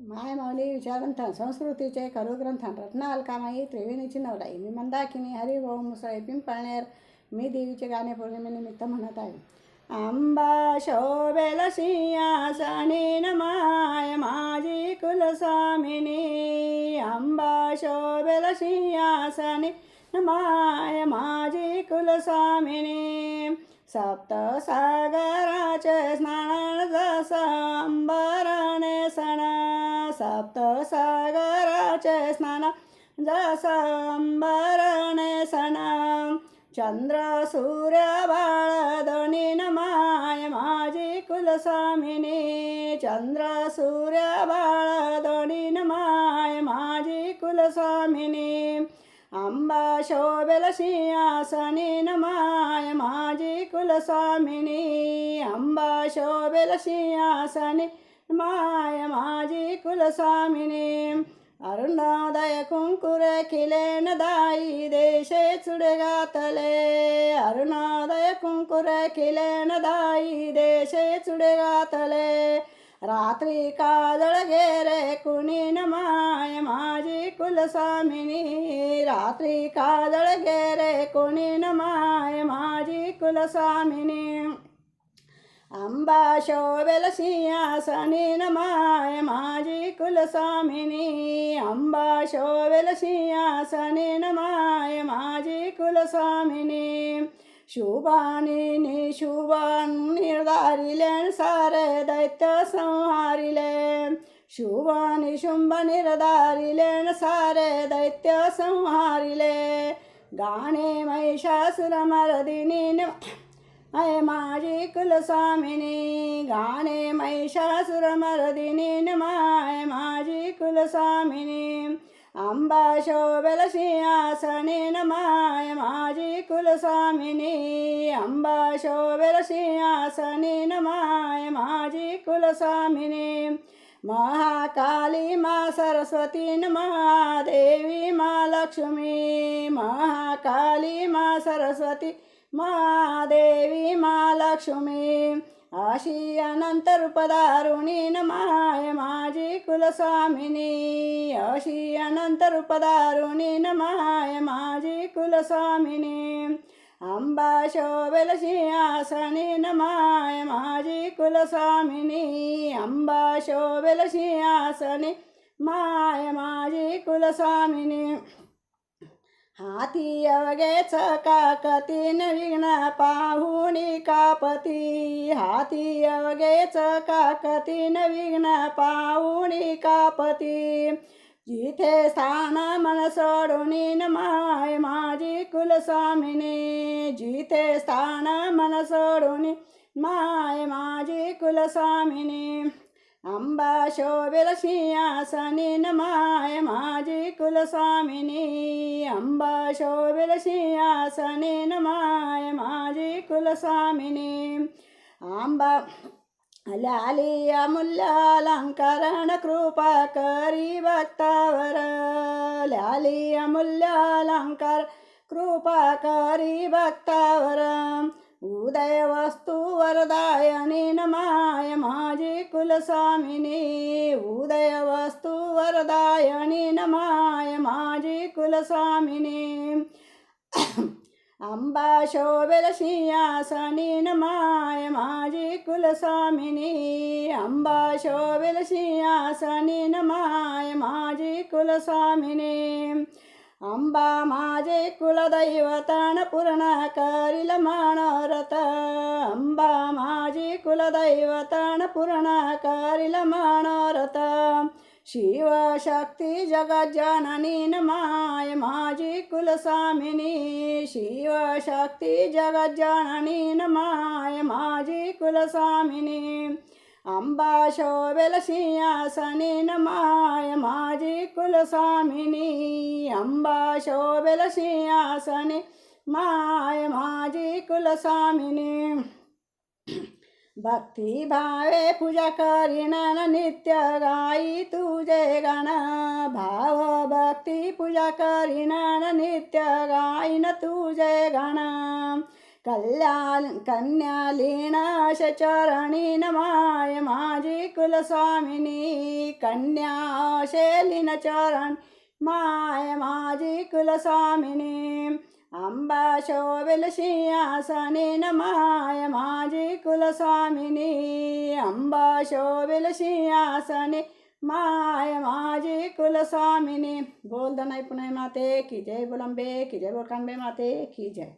मायमौली विचारग्रंथन संस्कृतीचे करुग्रंथन रत्नालकामाई त्रिवेणीची नवलाई मी मंदाकिनी हरिभाऊ मुसळे पिंपळनेर मी देवीचे गाणे पौर्णिमेनिमित्त म्हणत आहे. आंबा शोभेल सिंहासनी न माय माझी कुलस्वामिनी. आंबा शोभेल सिंहासनी न माय माझी कुलस्वामिनी. सप्त सागराचे स्नान जसं अंबरने सण. सप्त सागराचे स्नान जसं अंबरने सण. चंद्र सूर्य बाळ दोन्ही न माय माझी कुलस्वामिनी. चंद्र सूर्य बाळ दोन्ही न माय माझी कुलस्वामिनी. आंबा शोभेल सिंहासनी न माय माझी कुलस्वामिनी. आंबा शोभेल सिंहासनी माय माझी कुलस्वामिनी. अरुणोदय कुंकुरे खिले न दाई देशे चुडे घातले. अरुणोदय कुंकुरे खिले न दाई देशे चुडे घातले. रात्री काजळ गेरे कुणी न माय माझी कुलस्वामिनी. रात्री काजळ गेरे कुणी न माय माझी कुलस्वामिनी. आंबा शोभेल सिंहासनी न माय माझी कुलस्वामिनी. आंबा शोभेल सिंहासनी न माय माझी कुलस्वामिनी. शुभानी निशुभान निर्धारिले सारे दैत्य संहारिले. शुभानी शुंभ निर्धारिले सारे दैत्य संहारिले. गाणे महिषासुरमर्दिनी अय माझी कुलस्वामिनी. गाणे महिषासुरमर्दिनी न माय माझी कुलस्वामिनी. आंबा शोभेल सिंहासनी न माय माझी कुलस्वामिनी. आंबा शोभेल सिंहासनी न माय माझी कुलस्वामिनी. महाकाली मा सरस्वती न महादेवी मा लक्ष्मी. महाकाली मा सरस्वती महादेवी मा लक्ष्मी. अशी अनंत रूपधारुणी न माय माझी कुलस्वामिनी. अशी अनंत रूपधारुणी न माय माझी कुलस्वामिनी. आंबा शोभेल सिंहासनी न माय माझी कुलस्वामिनी. आंबा शोभेल सिंहासनी माय माझी कुलस्वामिनी. हाती अवघेच काकतीन विघ्न पाहुणी कापती. हाती अवघेच काकतीन विघ्न पाहुणी कापती. जिथे स्थान मन सोडून न माय माझी कुलस्वामिनी. जिथे स्थान मन सोडून माय माझी कुलस्वामिनी. आंबा शोभेल सिंहासनी न माय माझी कुलस्वामिनी. आंबा शोभेल सिंहासनी न माय माझी कुलस्वामिनी. आंबा लाली अमूल्य अलंकारण कृपा करी भक्तावर. लाली अमूल्य अलंकार कृपा करी भक्तावर. उदय वस्तू वरदायनी न माय माझी कुलस्वामिनी. उदय वस्तू वरदायनी न माय माझी कुलस्वामिनी. आंबा शोभेल सिंहासनी न माय माझी कुलस्वामिनी. आंबा शोभेल सिंहासनी न माय माझी कुलस्वामिनी. आंबा माझे कुलदैवतन पूर्ण करील मनोरथ. आंबा माझी कुलदैवतन पूर्ण करील मनोरथ. शिवशक्ती जगज्जननी न माय माझी कुलस्वामिनी. शिवशक्ती जगज्जननी न माय माझी कुलस्वामिनी. आंबा शोभेल सिंहासनी न माय माझी कुलस्वामिनी. आंबा शोभेल सिंहासनी माय माझी कुलस्वामिनी. भक्ती भावे पूजा करीन नित्य गाई तुझे गाण. भाव भक्ती पूजा करीन नित्य गाईन तुझे गाण. कन्या लीनाश चरणी नमाय माझी कुलस्वामिनी कन्या शेलीन चरण माय माझी कुलस्वामिनी अंबा शोभिल सिंहासने नमाय माझी कुलस्वामिनी अंबा शोभिल सिंहासने माय माझी कुलस्वामिनी। बोल दनाई पुनाई माते की जय, बोलंबे की जय, बोल कानबे माते की जय।